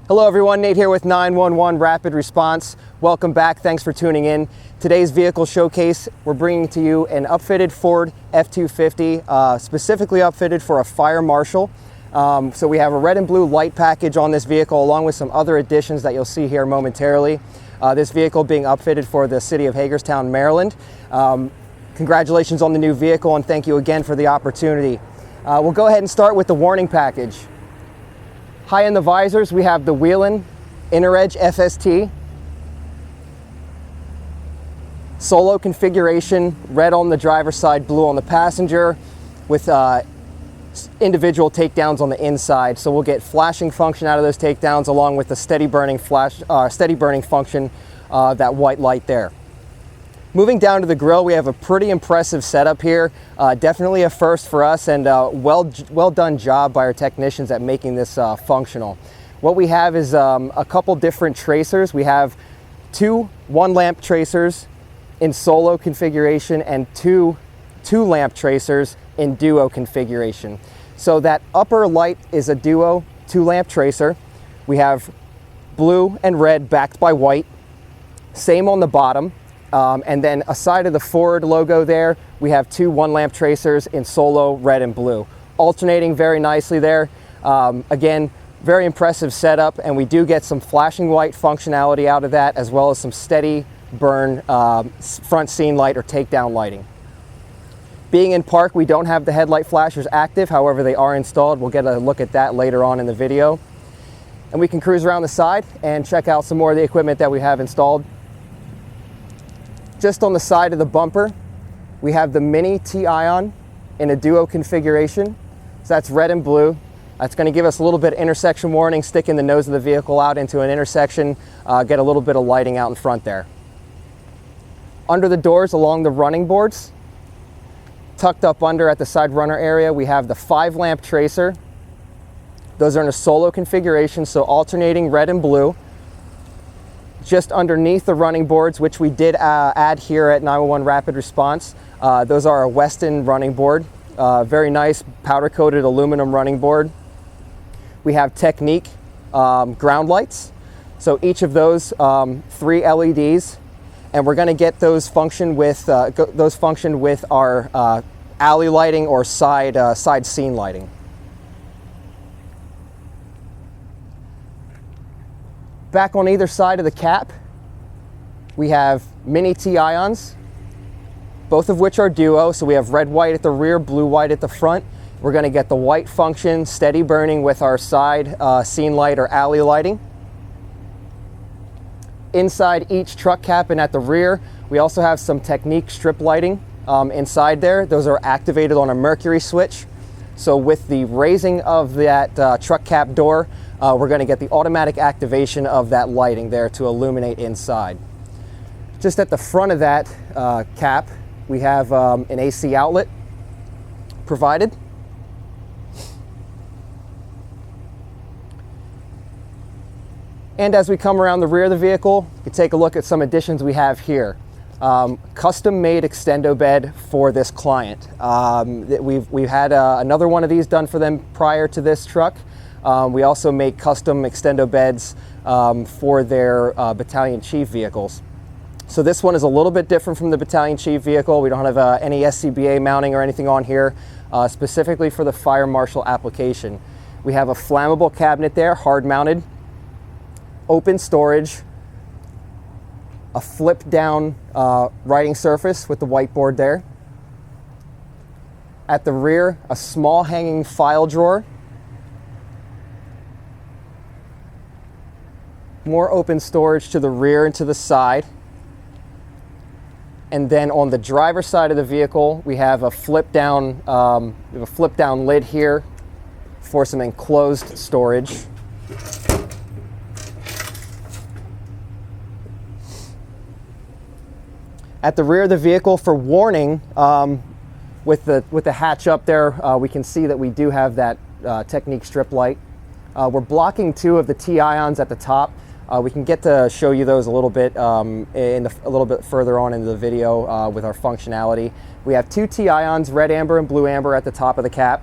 Hello everyone, Nate here with 911 Rapid Response. Welcome back, thanks for tuning in. Today's vehicle showcase, we're bringing to you an upfitted Ford F-250, specifically upfitted for a fire marshal. So we have a red and blue light package on this vehicle along with some other additions that you'll see here momentarily. This vehicle being upfitted for the city of Hagerstown, Maryland. Congratulations on the new vehicle and thank you again for the opportunity. We'll go ahead and start with the warning package. High in the visors, we have the Whelen Inner Edge FST. Solo configuration, red on the driver's side, blue on the passenger, with individual takedowns on the inside. So we'll get flashing function out of those takedowns along with the steady burning function, that white light there. Moving down to the grill, we have a pretty impressive setup here. Definitely a first for us, and well done job by our technicians at making this functional. What we have is a couple different tracers. We have two 1-lamp tracers in solo configuration and two 2-lamp tracers in duo configuration. So that upper light is a duo 2-lamp tracer. We have blue and red backed by white. Same on the bottom. And then aside of the Ford logo there, we have two 1-lamp tracers in solo red and blue, alternating very nicely there. Again, very impressive setup, and we do get some flashing white functionality out of that, as well as some steady burn front scene light or takedown lighting. Being in park, we don't have the headlight flashers active, however they are installed. We'll get a look at that later on in the video. And we can cruise around the side and check out some more of the equipment that we have installed. Just on the side of the bumper, we have the Mini T-Ion in a duo configuration. So that's red and blue. That's going to give us a little bit of intersection warning, sticking the nose of the vehicle out into an intersection, get a little bit of lighting out in front there. Under the doors along the running boards, tucked up under at the side runner area, we have the 5-lamp tracer. Those are in a solo configuration, so alternating red and blue. Just underneath the running boards, which we did add here at 911 Rapid Response. Those are a Weston running board. Very nice powder-coated aluminum running board. We have Technique ground lights. So each of those 3 LEDs, and we're going to get those function with our alley lighting or side scene lighting. Back on either side of the cap, we have Mini T-Ions, both of which are duo. So we have red white at the rear, blue white at the front. We're going to get the white function, steady burning with our side scene light or alley lighting. Inside each truck cap and at the rear, we also have some Technique strip lighting inside there. Those are activated on a mercury switch. So with the raising of that truck cap door, we're going to get the automatic activation of that lighting there to illuminate inside. Just at the front of that cap, we have an AC outlet provided. And as we come around the rear of the vehicle, you can take a look at some additions we have here. Custom-made Extendo Bed for this client. We've had another one of these done for them prior to this truck. We also make custom Extendo Beds for their battalion chief vehicles. So this one is a little bit different from the battalion chief vehicle. We don't have any SCBA mounting or anything on here, specifically for the fire marshal application. We have a flammable cabinet there, hard mounted, open storage, a flip down writing surface with the whiteboard there. At the rear, a small hanging file drawer. More open storage to the rear and to the side. And then on the driver's side of the vehicle, we have a flip down lid here for some enclosed storage. At the rear of the vehicle, for warning, with the hatch up there, we can see that we do have that Technique strip light. We're blocking 2 of the T-Ions at the top. We can get to show you those a little bit a little bit further on in the video with our functionality. We have 2 T-Ions, red amber and blue amber at the top of the cap,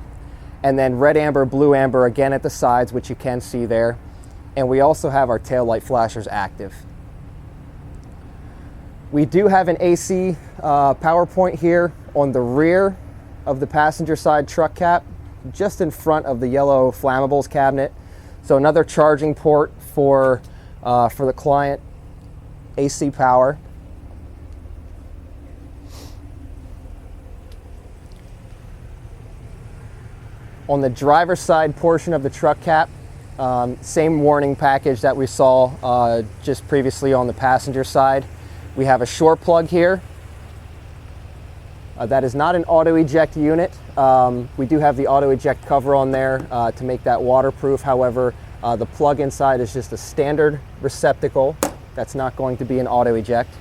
and then red amber, blue amber again at the sides, which you can see there. and we also have our taillight flashers active. We do have an AC power point here on the rear of the passenger side truck cap, just in front of the yellow flammables cabinet. So another charging port for the client, AC power. On the driver's side portion of the truck cap, same warning package that we saw just previously on the passenger side. We have a shore plug here. That is not an auto eject unit. We do have the auto eject cover on there to make that waterproof. However, the plug inside is just a standard receptacle. That's not going to be an auto eject.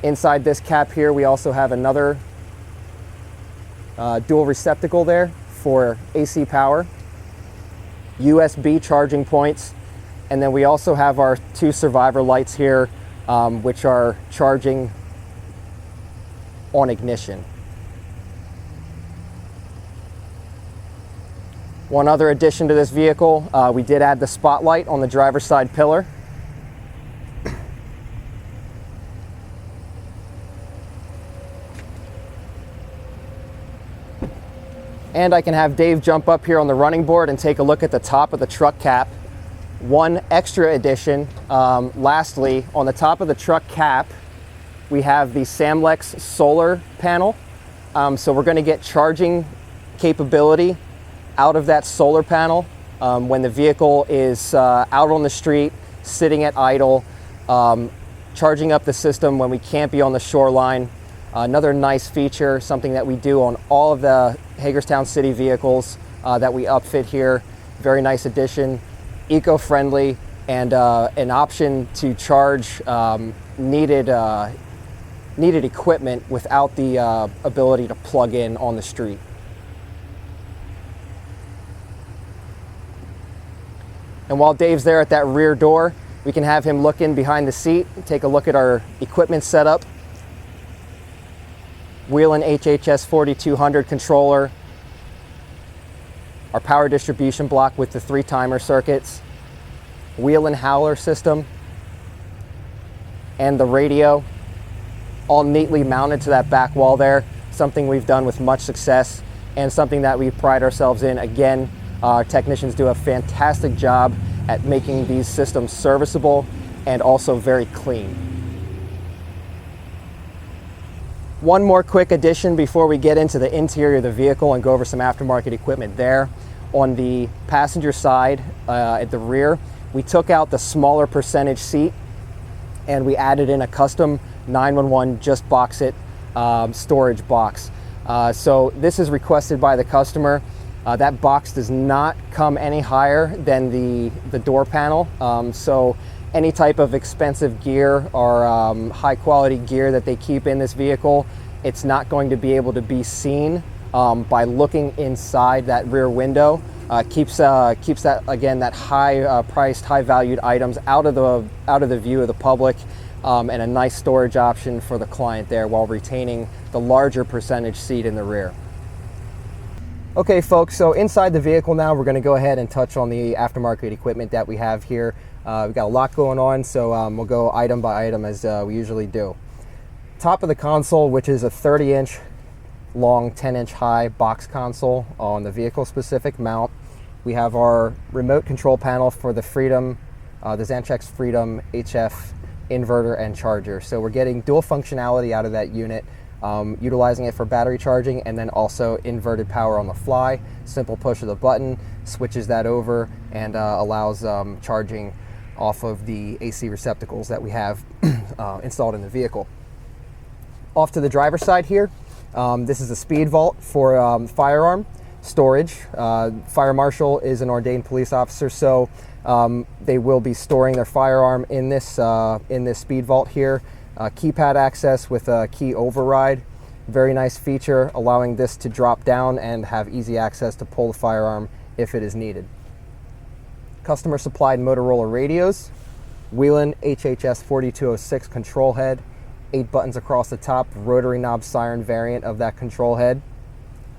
Inside this cap here, we also have another dual receptacle there for AC power, USB charging points, and then we also have our 2 survivor lights here, which are charging on ignition. One other addition to this vehicle, we did add the spotlight on the driver's side pillar. And I can have Dave jump up here on the running board and take a look at the top of the truck cap. One extra addition, lastly, on the top of the truck cap, we have the Samlex solar panel. So we're going to get charging capability out of that solar panel when the vehicle is out on the street, sitting at idle, charging up the system when we can't be on the shoreline. Another nice feature, something that we do on all of the Hagerstown City vehicles that we upfit here. Very nice addition, eco-friendly, and an option to charge needed equipment without the ability to plug in on the street. And while Dave's there at that rear door, we can have him look in behind the seat, take a look at our equipment setup. Whelen HHS 4200 controller, our power distribution block with the 3 timer circuits, Whelen howler system, and the radio, all neatly mounted to that back wall there. Something we've done with much success and something that we pride ourselves in. Again, our technicians do a fantastic job at making these systems serviceable and also very clean. One more quick addition before we get into the interior of the vehicle and go over some aftermarket equipment there. On the passenger side at the rear, we took out the smaller percentage seat and we added in a custom 911 just box it storage box. So this is requested by the customer. That box does not come any higher than the door panel. So any type of expensive gear or high quality gear that they keep in this vehicle, it's not going to be able to be seen by looking inside that rear window. Keeps that, again, that high priced, high valued items out of the view of the public, and a nice storage option for the client there while retaining the larger percentage seat in the rear. Okay folks, so inside the vehicle now, we're going to go ahead and touch on the aftermarket equipment that we have here. We've got a lot going on, so we'll go item by item as we usually do. Top of the console, which is a 30-inch long, 10-inch high box console on the vehicle specific mount. We have our remote control panel for the Freedom, the Xantrex Freedom HF inverter and charger. So we're getting dual functionality out of that unit, utilizing it for battery charging and then also inverted power on the fly. Simple push of the button switches that over and allows charging off of the AC receptacles that we have installed in the vehicle. Off to the driver's side here, this is a speed vault for firearm storage. Fire Marshal is an ordained police officer, so they will be storing their firearm in this speed vault here. Keypad access with a key override. Very nice feature, allowing this to drop down and have easy access to pull the firearm if it is needed. Customer supplied Motorola radios, Whelen HHS 4206 control head, 8 buttons across the top, rotary knob siren variant of that control head.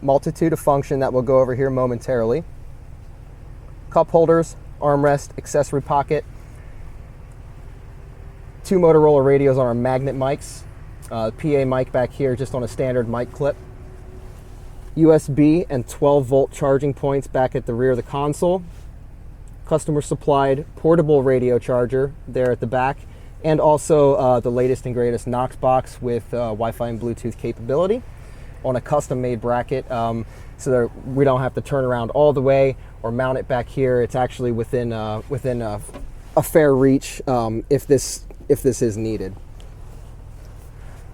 Multitude of function that we'll go over here momentarily. Cup holders armrest accessory pocket, 2 Motorola radios on our magnet mics, PA mic back here just on a standard mic clip, USB and 12-volt charging points back at the rear of the console, customer supplied portable radio charger there at the back, and also the latest and greatest Knox box with Wi-Fi and Bluetooth capability on a custom made bracket, so that we don't have to turn around all the way or mount it back here. It's actually within a fair reach if this is needed.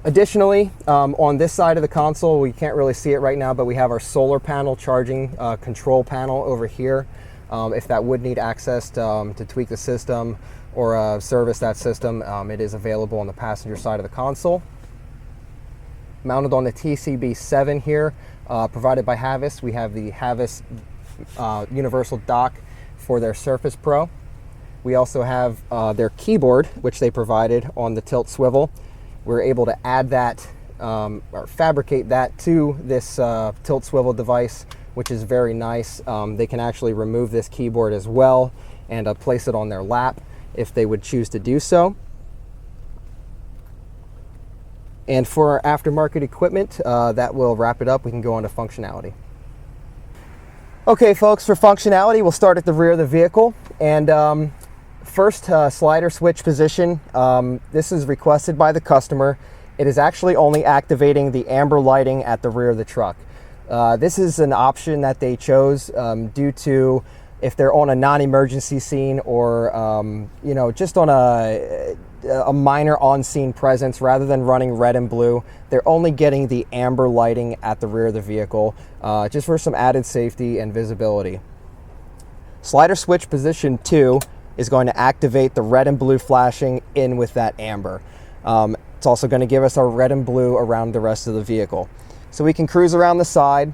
Additionally, on this side of the console, we can't really see it right now, but we have our solar panel charging control panel over here. If that would need access to tweak the system or service that system, it is available on the passenger side of the console. Mounted on the TCB7 here, provided by Havas, we have the Havas universal dock for their Surface Pro. We also have their keyboard, which they provided on the tilt swivel. We're able to add that or fabricate that to this tilt swivel device, which is very nice. They can actually remove this keyboard as well and place it on their lap if they would choose to do so. And for our aftermarket equipment, that will wrap it up. We can go on to functionality. Okay, folks, for functionality, we'll start at the rear of the vehicle. And first, slider switch position. This is requested by the customer. It is actually only activating the amber lighting at the rear of the truck. This is an option that they chose due to if they're on a non-emergency scene or just on a minor on-scene presence, rather than running red and blue, they're only getting the amber lighting at the rear of the vehicle, just for some added safety and visibility. Slider switch position 2 is going to activate the red and blue flashing in with that amber. It's also going to give us our red and blue around the rest of the vehicle. So we can cruise around the side.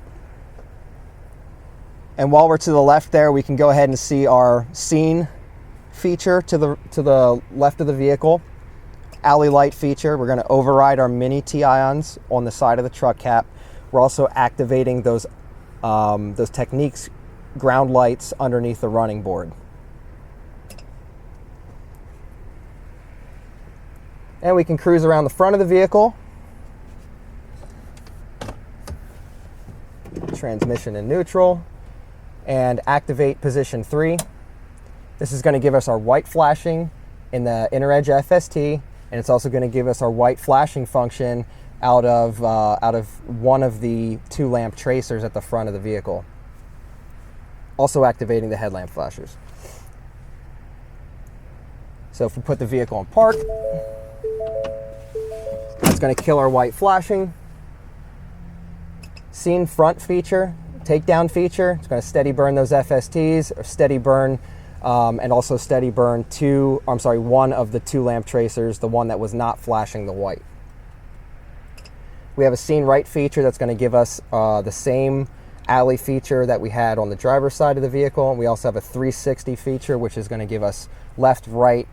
And while we're to the left there, we can go ahead and see our scene feature to the left of the vehicle. Alley light feature. We're going to override our mini T-ions on the side of the truck cap. We're also activating those Techniques ground lights underneath the running board. And we can cruise around the front of the vehicle. Transmission in neutral. And activate position 3. This is going to give us our white flashing in the inner edge FST, and it's also going to give us our white flashing function out of one of the 2 lamp tracers at the front of the vehicle. Also activating the headlamp flashers. So if we put the vehicle in park, that's going to kill our white flashing. Scene front feature, takedown feature. It's going to steady burn those FSTs, or steady burn, and also steady burn one of the 2 lamp tracers, the one that was not flashing the white. We have a scene right feature that's going to give us the same alley feature that we had on the driver's side of the vehicle. And we also have a 360 feature, which is going to give us left, right,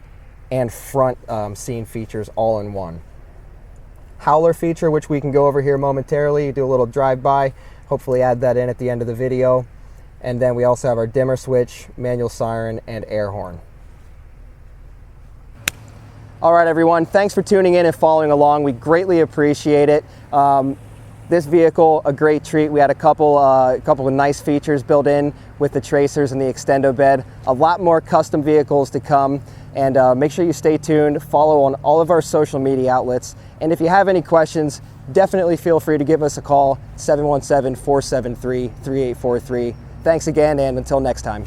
and front scene features all in one. Howler feature, which we can go over here momentarily, do a little drive-by, hopefully add that in at the end of the video. And then we also have our dimmer switch, manual siren, and air horn. All right, everyone, thanks for tuning in and following along. We greatly appreciate it. This vehicle, a great treat. We had a couple of nice features built in with the tracers and the Extendo Bed. A lot more custom vehicles to come. And make sure you stay tuned, follow on all of our social media outlets. And if you have any questions, definitely feel free to give us a call, 717-473-3843. Thanks again, and until next time.